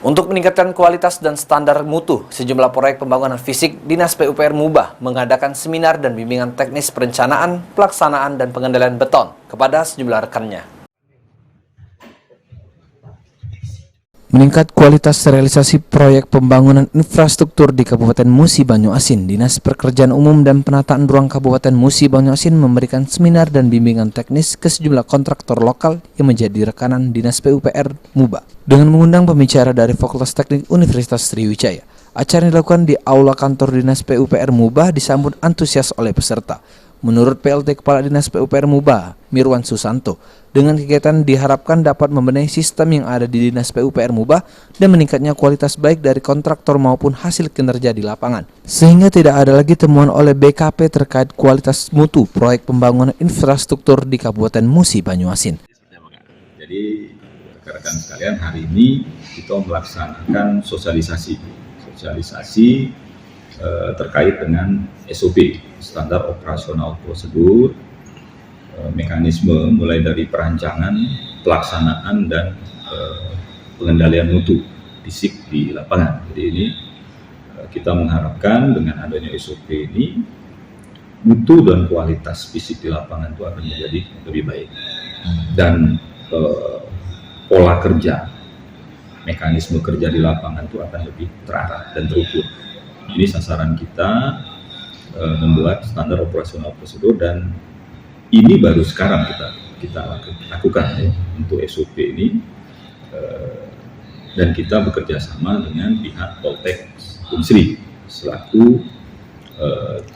Untuk meningkatkan kualitas dan standar mutu, sejumlah proyek pembangunan fisik Dinas PUPR Mubah mengadakan seminar dan bimbingan teknis perencanaan, pelaksanaan, dan pengendalian beton kepada sejumlah rekannya. Meningkat kualitas realisasi proyek pembangunan infrastruktur di Kabupaten Musi Banyuasin, Dinas Pekerjaan Umum dan Penataan Ruang Kabupaten Musi Banyuasin memberikan seminar dan bimbingan teknis ke sejumlah kontraktor lokal yang menjadi rekanan Dinas PUPR Mubah. Dengan mengundang pembicara dari Fakultas Teknik Universitas Sriwijaya, acara yang dilakukan di Aula Kantor Dinas PUPR Mubah disambut antusias oleh peserta. Menurut PLT Kepala Dinas PUPR Mubah, Mirwan Susanto, dengan kegiatan diharapkan dapat membenahi sistem yang ada di Dinas PUPR Mubah dan meningkatnya kualitas baik dari kontraktor maupun hasil kinerja di lapangan. Sehingga tidak ada lagi temuan oleh BKP terkait kualitas mutu proyek pembangunan infrastruktur di Kabupaten Musi Banyuasin. Jadi rekan-rekan sekalian, hari ini kita melaksanakan sosialisasi terkait dengan SOP, standar operasional prosedur, mekanisme mulai dari perancangan, pelaksanaan, dan pengendalian mutu fisik di lapangan. Jadi ini kita mengharapkan dengan adanya SOP ini, mutu dan kualitas fisik di lapangan itu akan menjadi lebih baik. Dan pola kerja, mekanisme kerja di lapangan itu akan lebih terarah dan terukur. Ini sasaran kita membuat standar operasional prosedur, dan ini baru sekarang kita lakukan ya, untuk SOP ini, dan kita bekerja sama dengan pihak Poltek Unsri selaku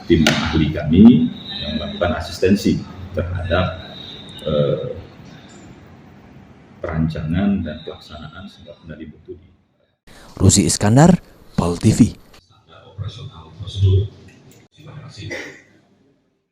tim ahli kami yang melakukan asistensi terhadap perancangan dan pelaksanaan sebuah kendali mutu. Ruzi Iskandar, Pol TV. Operasional prosedur. Terima kasih.